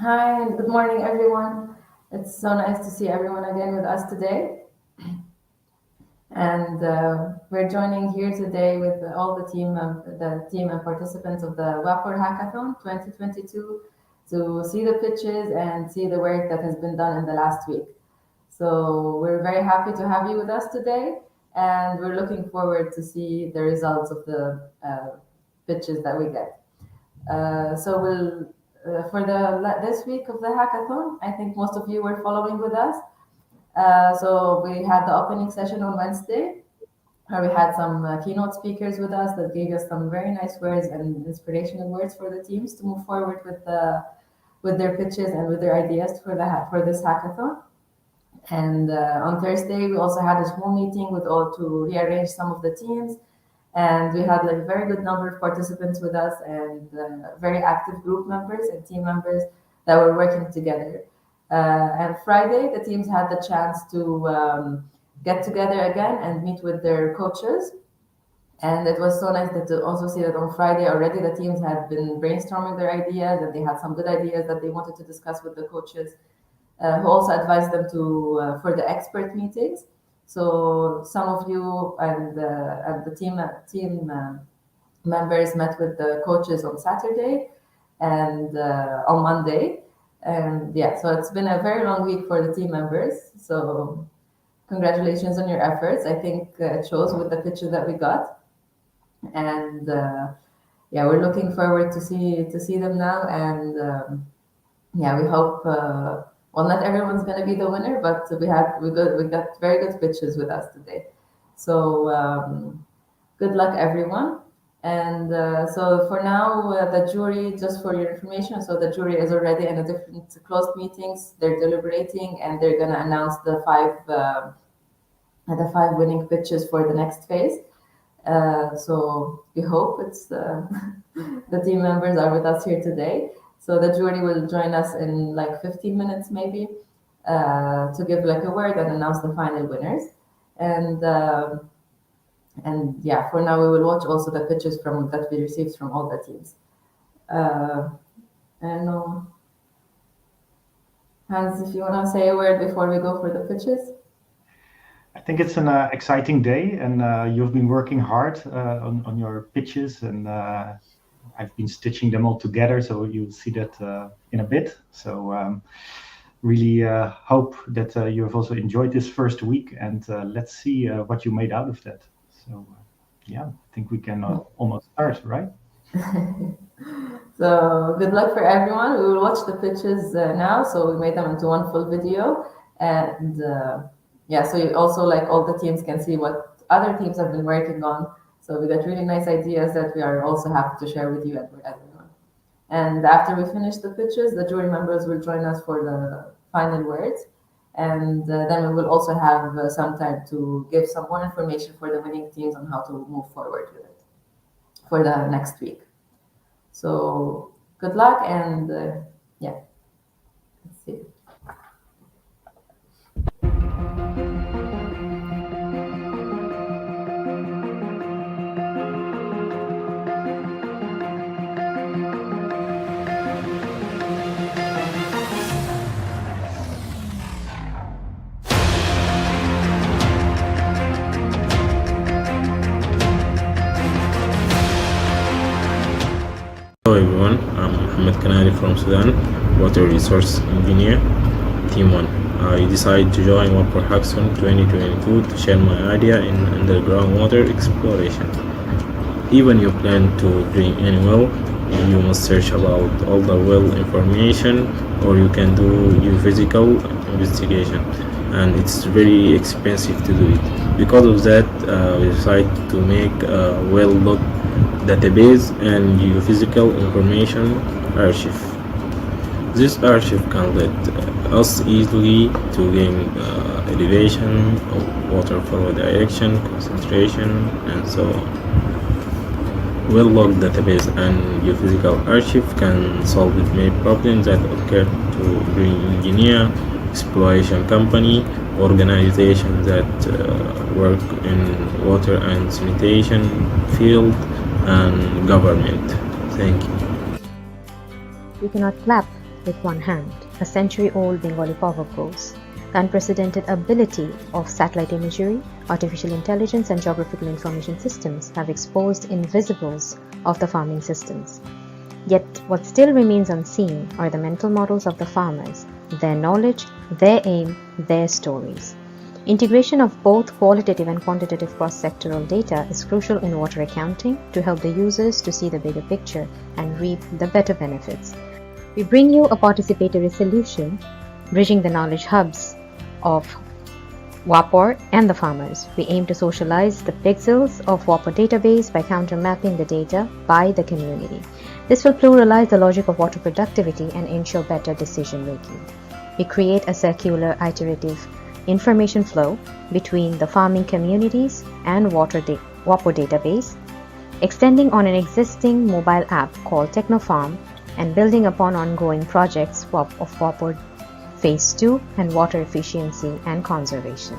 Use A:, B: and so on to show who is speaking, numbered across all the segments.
A: Hi, and good morning, everyone. It's so nice to see everyone again with us today. And we're joining here today with all the team and participants of the WaPOR Hackathon 2022 to see the pitches and see the work that has been done in the last week. So we're very happy to have you with us today, and we're looking forward to see the results of the pitches that we get. So we'll for this week of the hackathon, I think most of you were following with us. So we had the opening session on Wednesday, where we had some keynote speakers with us that gave us some very nice words and inspirational words for the teams to move forward with their pitches and with their ideas for this hackathon. And on Thursday, we also had a small meeting with all to rearrange some of the teams. And we had like a very good number of participants with us and very active group members and team members that were working together. And Friday, the teams had the chance to get together again and meet with their coaches. And it was so nice to also see that on Friday already the teams had been brainstorming their ideas and they had some good ideas that they wanted to discuss with the coaches, who also advised them to for the expert meetings. So some of you and the team members met with the coaches on Saturday and on Monday. And yeah, so it's been a very long week for the team members. So congratulations on your efforts. I think it shows with the picture that we got. And yeah, we're looking forward to see them now. And yeah, we hope. Well, not everyone's going to be the winner, but we got very good pitches with us today. So good luck, everyone. And so for now, the jury, just for your information, so the jury is already in a different closed meetings. They're deliberating, and they're going to announce the five winning pitches for the next phase. So we hope it's the team members are with us here today. So the jury will join us in like 15 minutes maybe to give like a word and announce the final winners. And yeah, for now we will watch also the pitches that we received from all the teams. I don't know, Hans, if you want to say a word before we go for the pitches.
B: I think it's an exciting day, and you've been working hard on your pitches, and I've been stitching them all together, so you'll see that in a bit. So really hope that you have also enjoyed this first week, and let's see what you made out of that. So yeah, I think we can almost start, right?
A: So good luck for everyone. We will watch the pitches now. So we made them into one full video, and yeah, so you also like all the teams can see what other teams have been working on. So we got really nice ideas that we are also happy to share with you and with everyone. And after we finish the pitches, the jury members will join us for the final words. And then we will also have some time to give some more information for the winning teams on how to move forward with it for the next week. So good luck and yeah, let's see.
C: Hello everyone, I'm Mohammed Kanari from Sudan, Water Resource Engineer, Team 1. I decided to join WaPOR Hackathon 2022 to share my idea in underground water exploration. Even you plan to drink any well, you must search about all the well information, or you can do geophysical investigation, and it's very expensive to do it. Because of that, we decided to make a well log database and geophysical information archive. This archive can let us easily to gain elevation, water flow direction, concentration, and so on. Well log database and geophysical archive can solve many problems that occur to green engineer, exploration company, organizations that work in water and sanitation field, and government. Thank you.
D: You cannot clap with one hand, a century-old Bengali proverb goes. The unprecedented ability of satellite imagery, artificial intelligence, and geographical information systems have exposed invisibles of the farming systems. Yet what still remains unseen are the mental models of the farmers, their knowledge, their aim, their stories. Integration of both qualitative and quantitative cross-sectoral data is crucial in water accounting to help the users to see the bigger picture and reap the better benefits. We bring you a participatory solution, bridging the knowledge hubs of WaPOR and the farmers. We aim to socialize the pixels of WaPOR database by counter-mapping the data by the community. This will pluralize the logic of water productivity and ensure better decision-making. We create a circular, iterative information flow between the farming communities and WaPOR database, extending on an existing mobile app called TechnoFarm and building upon ongoing projects of WaPOR Phase 2 and water efficiency and conservation.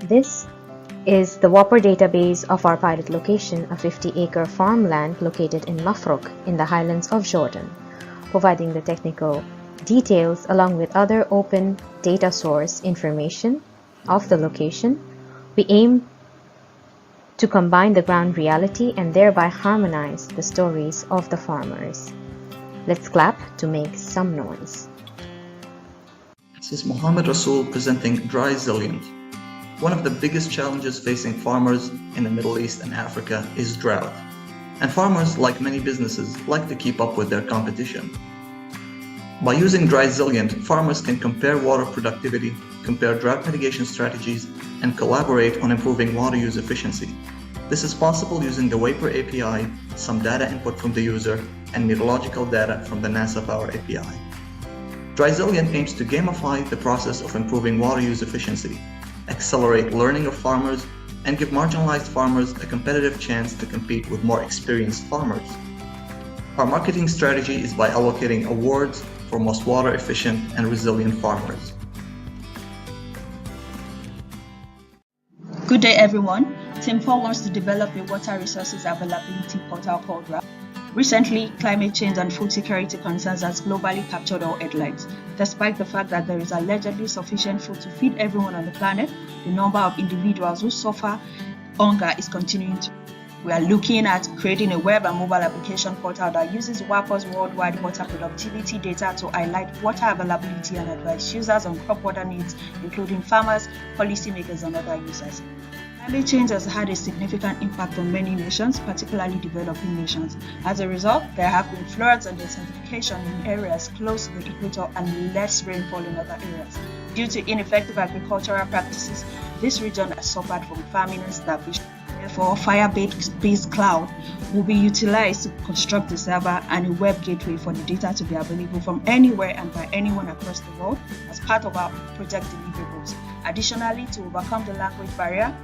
D: This is the WaPOR database of our pilot location, a 50-acre farmland located in Mafrok in the highlands of Jordan, providing the technical details along with other open data source information of the location. We aim to combine the ground reality and thereby harmonize the stories of the farmers. Let's clap to make some noise.
E: This is Mohammed Rasool presenting Dry Zilliant. One of the biggest challenges facing farmers in the Middle East and Africa is drought. And farmers, like many businesses, like to keep up with their competition. By using Dry Zilliant, farmers can compare water productivity, compare drought mitigation strategies, and collaborate on improving water use efficiency. This is possible using the WaPOR API, some data input from the user, and meteorological data from the NASA Power API. Dry Zilliant aims to gamify the process of improving water use efficiency, accelerate learning of farmers, and give marginalized farmers a competitive chance to compete with more experienced farmers. Our marketing strategy is by allocating awards for most water efficient and resilient farmers.
F: Good day everyone. Team 4 wants to develop a water resources availability portal called WRAP. Recently, climate change and food security concerns has globally captured our headlines. Despite the fact that there is allegedly sufficient food to feed everyone on the planet, the number of individuals who suffer hunger is continuing to. We are looking at creating a web and mobile application portal that uses WaPOR's worldwide water productivity data to highlight water availability and advise users on crop water needs, including farmers, policymakers, and other users. Climate change has had a significant impact on many nations, particularly developing nations. As a result, there have been floods and desertification in areas close to the equator and less rainfall in other areas. Due to ineffective agricultural practices, this region has suffered from famine and starvation. Therefore, Firebase Cloud will be utilized to construct a server and a web gateway for the data to be available from anywhere and by anyone across the world as part of our project deliverables. Additionally, to overcome the language barrier,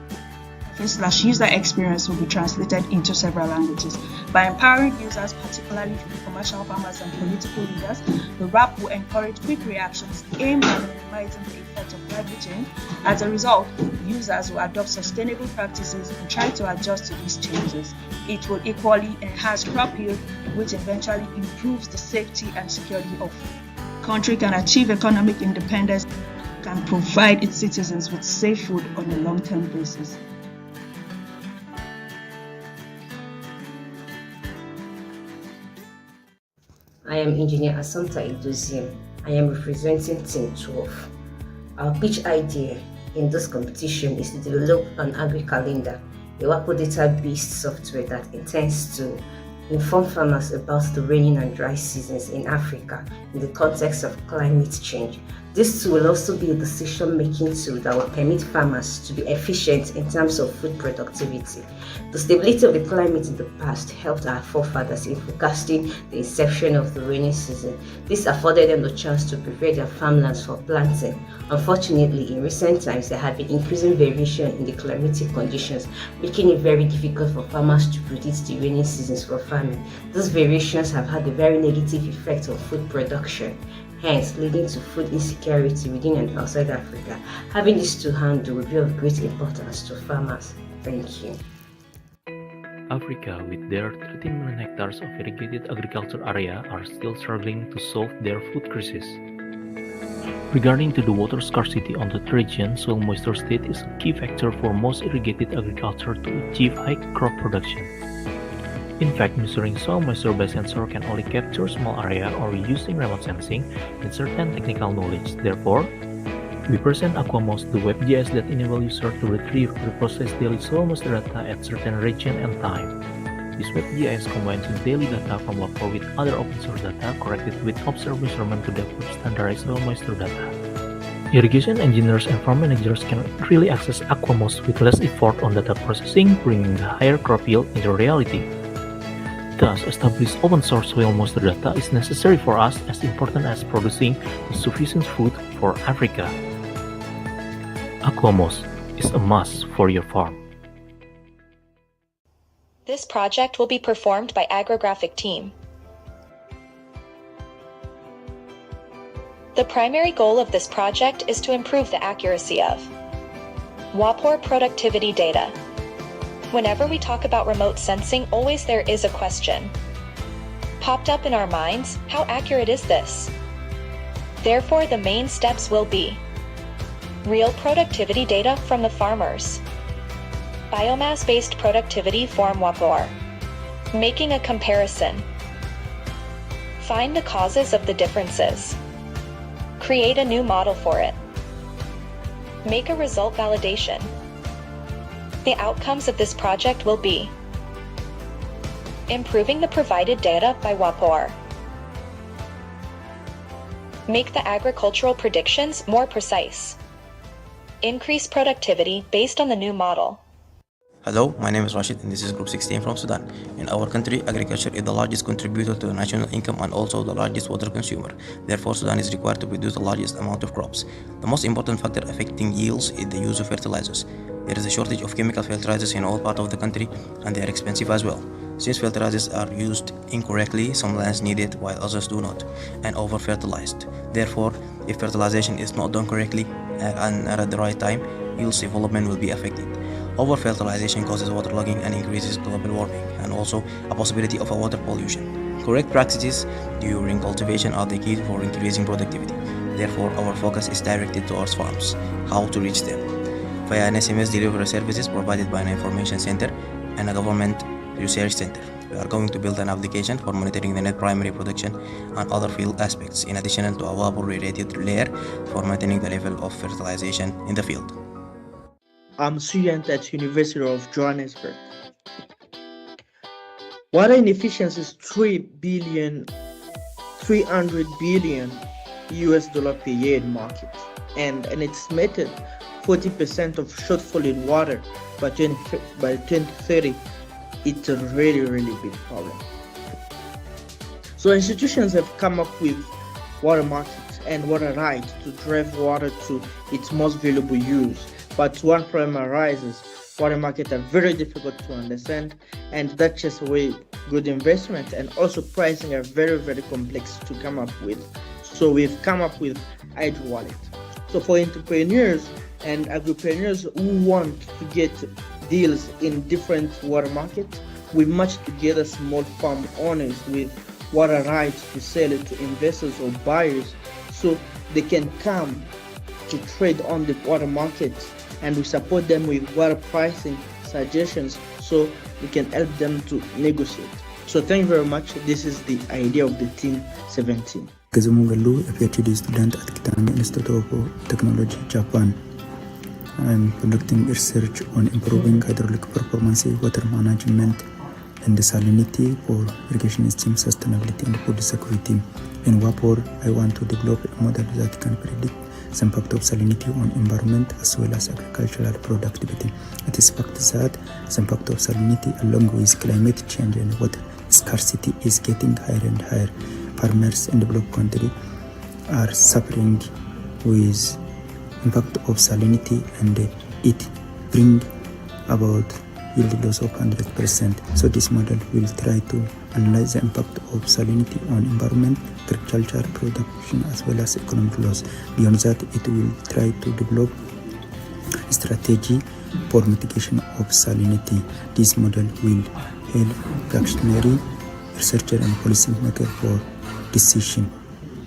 F: user experience will be translated into several languages. By empowering users, particularly for commercial farmers and political leaders, the WRAP will encourage quick reactions aimed at minimizing the effect of climate change. As a result, users will adopt sustainable practices and try to adjust to these changes. It will equally enhance crop yield, which eventually improves the safety and security of food. The country can achieve economic independence and provide its citizens with safe food on a long-term basis.
G: I am Engineer Asanta Idoziem. I am representing Team 12. Our pitch idea in this competition is to develop an agri-calendar, a WaPOR data-based software that intends to inform farmers about the rainy and dry seasons in Africa in the context of climate change. This tool will also be a decision-making tool that will permit farmers to be efficient in terms of food productivity. The stability of the climate in the past helped our forefathers in forecasting the inception of the rainy season. This afforded them the chance to prepare their farmlands for planting. Unfortunately, in recent times, there have been increasing variation in the climatic conditions, making it very difficult for farmers to predict the rainy seasons for farming. These variations have had a very negative effect on food production, hence leading to food insecurity within and outside Africa. Having this to handle will be of great importance to farmers. Thank you.
H: Africa, with their 13 million hectares of irrigated agriculture area, are still struggling to solve their food crisis. Regarding to the water scarcity on that region, soil moisture state is a key factor for most irrigated agriculture to achieve high crop production. In fact, measuring soil moisture by sensor can only capture small area or using remote sensing and certain technical knowledge. Therefore, we present Aquamos, the WebGIS that enable users to retrieve and process daily soil moisture data at certain region and time. This WebGIS combines daily data from WaPOR with other open source data corrected with observed measurement to develop standardized soil moisture data. Irrigation engineers and farm managers can really access Aquamos with less effort on data processing, bringing the higher crop yield into reality. Thus, established open source soil moisture data is necessary for us as important as producing sufficient food for Africa. Aquamos is a must for your farm.
I: This project will be performed by Agrographic team. The primary goal of this project is to improve the accuracy of WaPOR productivity data. Whenever we talk about remote sensing, always there is a question popped up in our minds: how accurate is this? Therefore, the main steps will be real productivity data from the farmers, biomass-based productivity from WaPOR, making a comparison, find the causes of the differences, create a new model for it, make a result validation. The outcomes of this project will be improving the provided data by WaPOR, make the agricultural predictions more precise, increase productivity based on the new model.
J: Hello, my name is Rashid and this is Group 16 from Sudan. In our country, agriculture is the largest contributor to the national income and also the largest water consumer. Therefore, Sudan is required to produce the largest amount of crops. The most important factor affecting yields is the use of fertilizers. There is a shortage of chemical fertilizers in all parts of the country and they are expensive as well. Since fertilizers are used incorrectly, some lands need it while others do not, and over-fertilized. Therefore, if fertilization is not done correctly and at the right time, yields development will be affected. Over-fertilization causes waterlogging and increases global warming, and also a possibility of a water pollution. Correct practices during cultivation are the key for increasing productivity. Therefore, our focus is directed towards farms. How to reach them? Via an SMS delivery services provided by an information center and a government research center. We are going to build an application for monitoring the net primary production and other field aspects, in addition to a WaPOR-related layer for maintaining the level of fertilization in the field.
K: I'm a student at University of Johannesburg. Water inefficiency is $300 billion US dollar per year in market, and an estimated 40% of shortfall in water by 2030. It's a really big problem. So institutions have come up with water markets and water rights to drive water to its most valuable use. But one problem arises: water markets are very difficult to understand, and that just away good investment, and also pricing are very complex to come up with. So we've come up with Hydro Wallet. So for entrepreneurs and agripreneurs who want to get deals in different water markets, we match together small farm owners with water rights to sell it to investors or buyers, so they can come to trade on the water market, and we support them with water pricing suggestions so we can help them to negotiate. So thank you very much. This is the idea of the Team 17.
L: Kazumungalu, a PhD student at Kitami Institute of Technology, Japan. I am conducting research on improving hydraulic performance, water management, and the salinity for irrigation system sustainability and food security. In WaPOR, I want to develop a model that can predict the impact of salinity on environment as well as agricultural productivity. It is fact that the impact of salinity along with climate change and water scarcity is getting higher and higher. Farmers in developed country are suffering with impact of salinity, and it bring about yield loss of 100%. So this model will try to analyze the impact of salinity on environment, agriculture, production, as well as economic loss. Beyond that, it will try to develop a strategy for mitigation of salinity. This model will help practitioner, researcher, and policymaker for decision.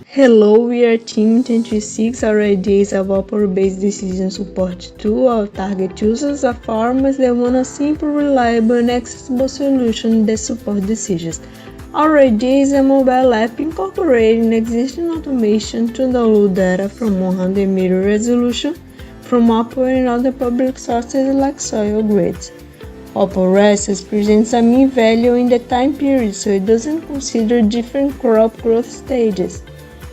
M: Hello, we are Team 26. Our idea is a WaPOR-based decision support tool. Our target users are farmers that want a simple, reliable, and accessible solution that support decisions. Our idea is a mobile app incorporating existing automation to download data from 100 meter resolution from WaPOR and other public sources like soil grids. WaPOR Research presents a mean value in the time period, so it doesn't consider different crop growth stages.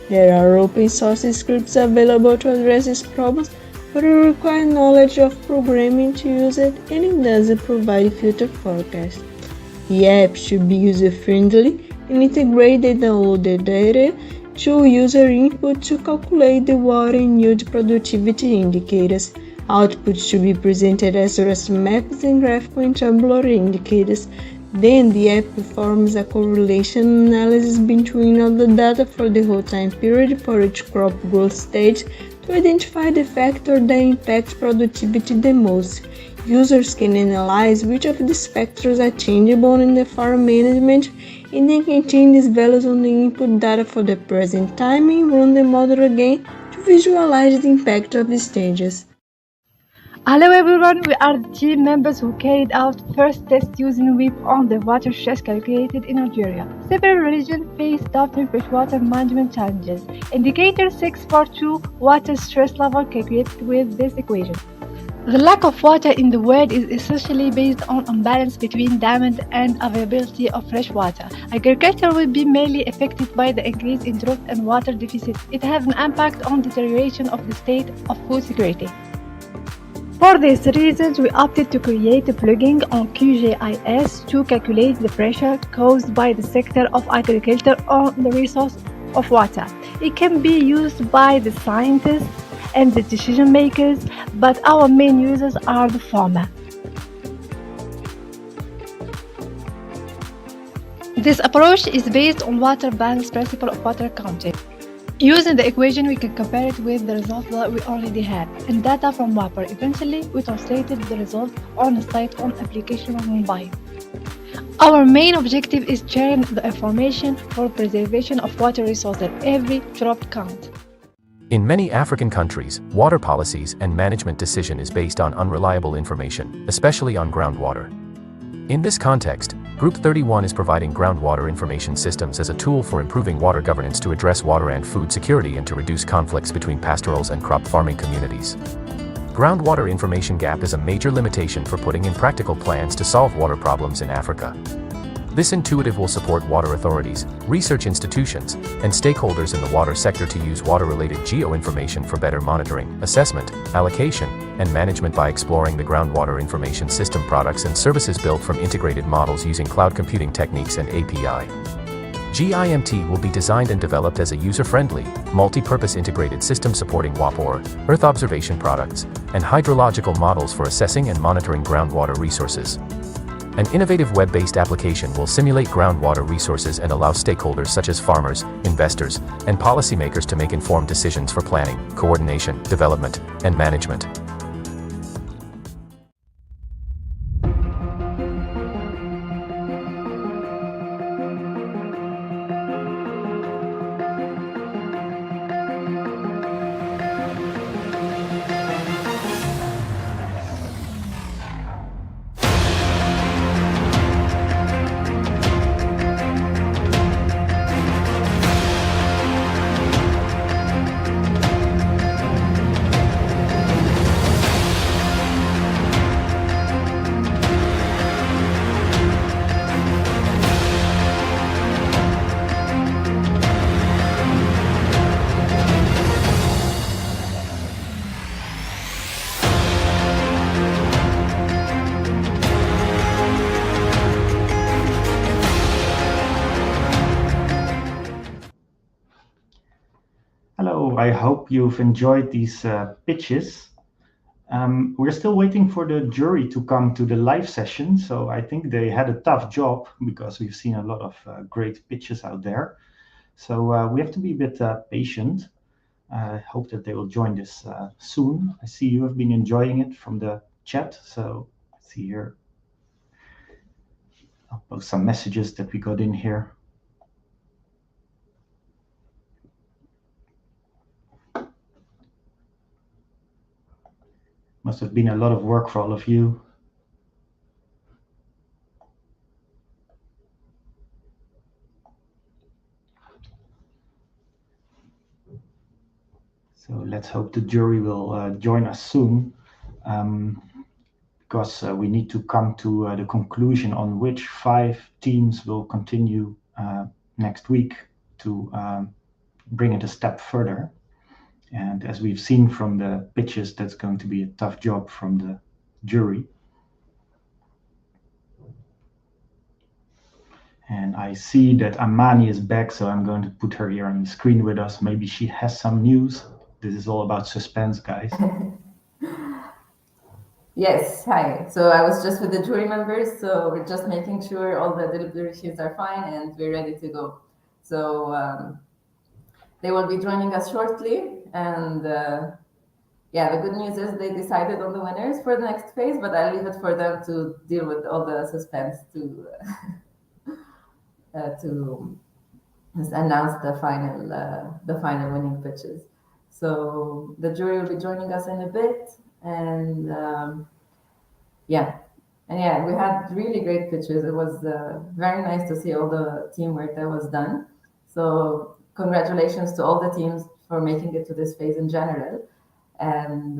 M: There are open source scripts available to address these problems, but you require knowledge of programming to use it, and it doesn't provide filter forecast. The app should be user-friendly and integrate the downloaded data to user input to calculate the water and yield productivity indicators. Output should be presented as REST maps and graphical and tabular indicators. Then the app performs a correlation analysis between all the data for the whole time period for each crop growth stage to identify the factor that impacts productivity the most. Users can analyze which of these factors are changeable in the farm management, and then can change these values on the input data for the present time and run the model again to visualize the impact of the stages.
N: Hello everyone, we are the team members who carried out first test using WIP on the water stress calculated in Algeria. Several regions face daunting freshwater management challenges. Indicator 642 water stress level calculated with this equation. The lack of water in the world is essentially based on imbalance between demand and availability of fresh water. Agriculture will be mainly affected by the increase in drought and water deficit. It has an impact on deterioration of the state of food security. For these reasons, we opted to create a plugin on QGIS to calculate the pressure caused by the sector of agriculture on the resource of water. It can be used by the scientists and the decision makers, but our main users are the farmer. This approach is based on water balance principle of water accounting. Using the equation, we can compare it with the result that we already had and data from WaPOR. Eventually, we translated the result on a site on application on mobile. Our main objective is sharing the information for preservation of water resources. Every drop counts.
O: In many African countries, water policies and management decision is based on unreliable information, especially on groundwater. In this context, Group 31 is providing groundwater information systems as a tool for improving water governance to address water and food security and to reduce conflicts between pastorals and crop farming communities. Groundwater information gap is a major limitation for putting in practical plans to solve water problems in Africa. This initiative will support water authorities, research institutions, and stakeholders in the water sector to use water-related geo-information for better monitoring, assessment, allocation, and management by exploring the groundwater information system products and services built from integrated models using cloud computing techniques and API. GIMT will be designed and developed as a user-friendly, multi-purpose integrated system supporting WaPOR, Earth observation products, and hydrological models for assessing and monitoring groundwater resources. An innovative web-based application will simulate groundwater resources and allow stakeholders such as farmers, investors, and policymakers to make informed decisions for planning, coordination, development, and management.
B: Hello, I hope you've enjoyed these pitches. We're still waiting for the jury to come to the live session, so I think they had a tough job because we've seen a lot of great pitches out there. So we have to be a bit patient. I hope that they will join us soon. I see you have been enjoying it from the chat, so let's see here. I'll post some messages that we got in here. Must have been a lot of work for all of you. So let's hope the jury will join us soon, because we need to come to the conclusion on which 5 teams will continue next week to bring it a step further. And as we've seen from the pitches, that's going to be a tough job from the jury. And I see that Amani is back, so I'm going to put her here on the screen with us. Maybe she has some news. This is all about suspense, guys.
A: Yes, hi. So I was just with the jury members, so we're just making sure all the deliberations are fine and we're ready to go. So they will be joining us shortly, and yeah, the good news is they decided on the winners for the next phase, but I'll leave it for them to deal with all the suspense to announce the final winning pitches. So the jury will be joining us in a bit, and yeah, we had really great pitches. It was very nice to see all the teamwork that was done. So congratulations to all the teams for making it to this phase in general, and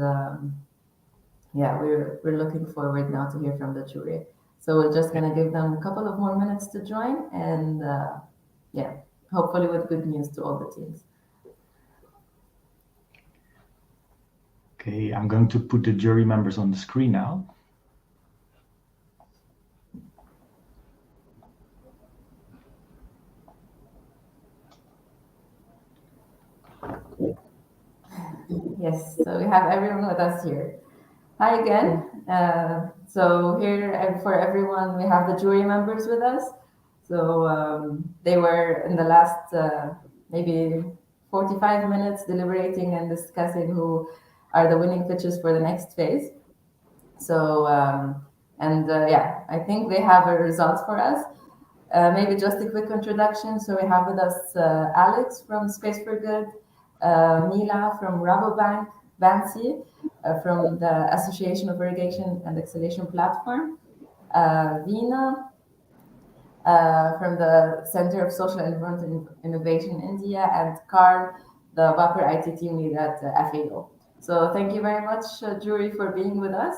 A: yeah, we're looking forward now to hear from the jury. So we're just gonna give them a couple of more minutes to join, and yeah, hopefully with good news to all the teams.
B: Okay, I'm going to put the jury members on the screen now.
A: Yes, so we have everyone with us here. Hi again. So here for everyone, we have the jury members with us. So they were in the last maybe 45 minutes deliberating and discussing who are the winning pitches for the next phase. So, yeah, I think they have a result for us. Maybe just a quick introduction. So we have with us Alex from Space for Good, Mila from Rabobank, Bansi from the Association of Irrigation and Exhalation Platform, Veena from the Center of Social and Environmental Innovation in India, and Carl, the WaPOR IT team lead at FAO. So thank you very much, jury, for being with us.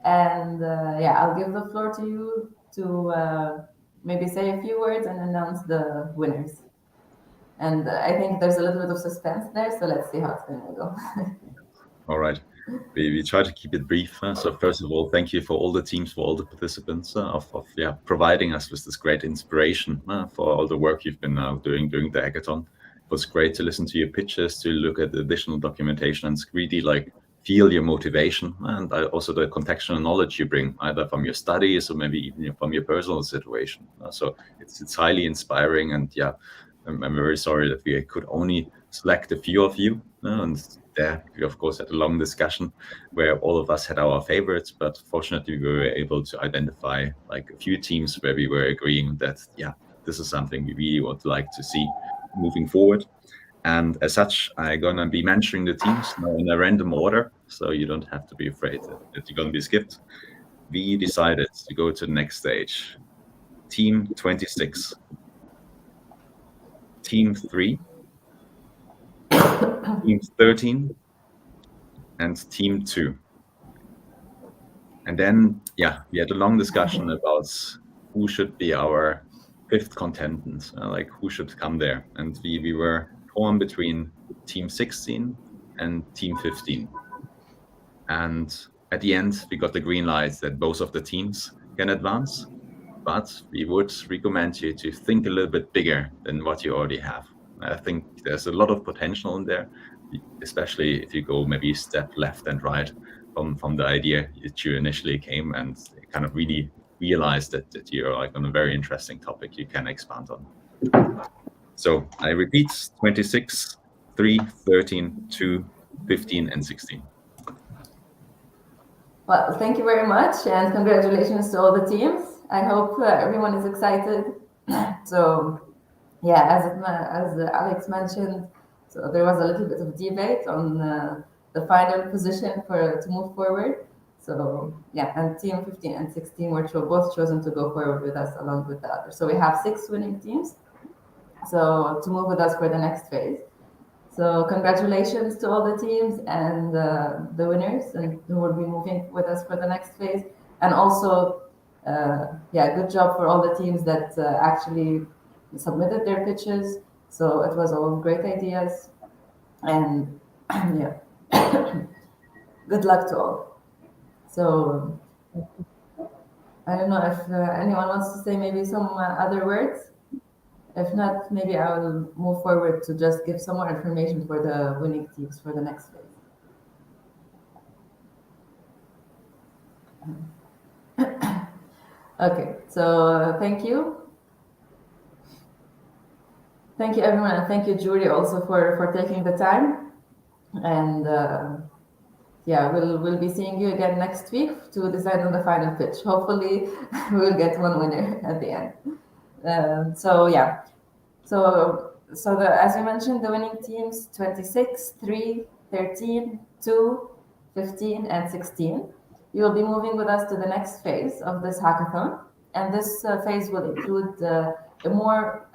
A: And yeah, I'll give the floor to you to maybe say a few words and announce the winners. And I think there's a little bit of suspense there, so let's see how it's going to go.
P: All right. We try to keep it brief. So first of all, thank you for all the teams, for all the participants of providing us with this great inspiration for all the work you've been doing during the hackathon. It was great to listen to your pitches, to look at the additional documentation, and really feel your motivation and also the contextual knowledge you bring, either from your studies or maybe even from your personal situation. So it's highly inspiring, and yeah, I'm very sorry that we could only select a few of you, and there we of course had a long discussion where all of us had our favorites, but fortunately we were able to identify like a few teams where we were agreeing that this is something we really would like to see moving forward. And as such, I'm gonna be mentioning the teams now in a random order, so you don't have to be afraid that you're gonna be skipped. We decided to go to the next stage. Team 26, Team 3, Team 13, and Team 2. And then, we had a long discussion about who should be our 5th contestant, like who should come there. And we were torn between Team 16 and Team 15. And at the end, we got the green light that both of the teams can advance, but we would recommend you to think a little bit bigger than what you already have. I think there's a lot of potential in there, especially if you go maybe a step left and right from the idea that you initially came and kind of really realize that you're like on a very interesting topic you can expand on. So I repeat, 26, 3, 13, 2, 15, and 16.
A: Well, thank you very much, and congratulations to all the teams. I hope everyone is excited. So yeah, as Alex mentioned, so there was a little bit of debate on the final position to move forward. So yeah, and team 15 and 16 were both chosen to go forward with us along with the others. So we have 6 winning teams. So to move with us for the next phase. So congratulations to all the teams and the winners and who will be moving with us for the next phase. And also, yeah, good job for all the teams that actually submitted their pitches. So it was all great ideas. And yeah, good luck to all. So I don't know if anyone wants to say maybe some other words. If not, maybe I will move forward to just give some more information for the winning teams for the next phase. Okay, so thank you. Thank you, everyone, and thank you, jury, also for taking the time. And yeah, we'll be seeing you again next week to decide on the final pitch. Hopefully, we'll get one winner at the end. So yeah, so as you mentioned, the winning teams 26, 3, 13, 2, 15, and 16. You will be moving with us to the next phase of this hackathon, and this phase will include a more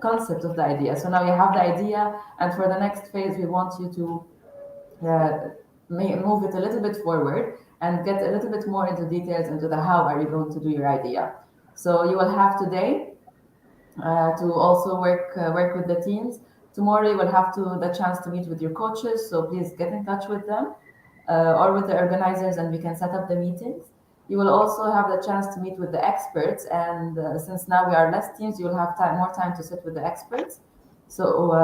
A: concept of the idea. So now you have the idea, and for the next phase, we want you to move it a little bit forward and get a little bit more into details into the how are you going to do your idea. So you will have today to also work with the teams. Tomorrow you will have the chance to meet with your coaches, so please get in touch with them or with the organizers and we can set up the meetings. You will also have the chance to meet with the experts, and since now we are less teams, you will have more time to sit with the experts. So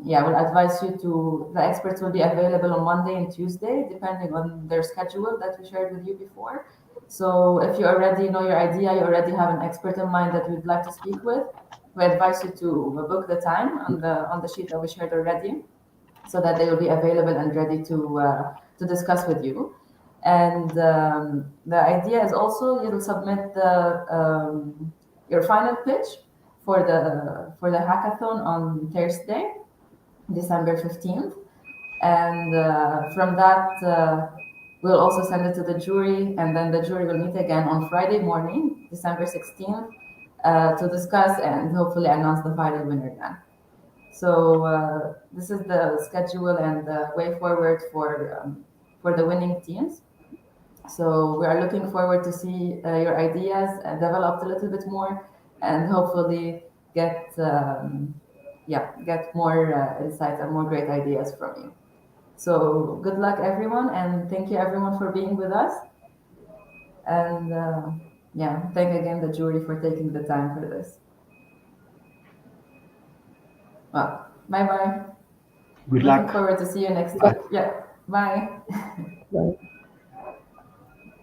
A: yeah, I will advise you the experts will be available on Monday and Tuesday, depending on their schedule that we shared with you before. So if you already know your idea, you already have an expert in mind that you'd like to speak with, we advise you to book the time on the sheet that we shared already, so that they will be available and ready to discuss with you. And the idea is also you'll submit your final pitch for the hackathon on Thursday, December 15th. And from that, we'll also send it to the jury, and then the jury will meet again on Friday morning, December 16th, to discuss and hopefully announce the final winner then. So this is the schedule and the way forward for the winning teams. So we are looking forward to see your ideas developed a little bit more, and hopefully get more insights and more great ideas from you. So good luck, everyone, and thank you, everyone, for being with us. And yeah, thank again the jury for taking the time for this. Well, bye-bye.
B: Good
A: Looking
B: luck.
A: forward to see you next week. Yeah, bye.
M: Bye.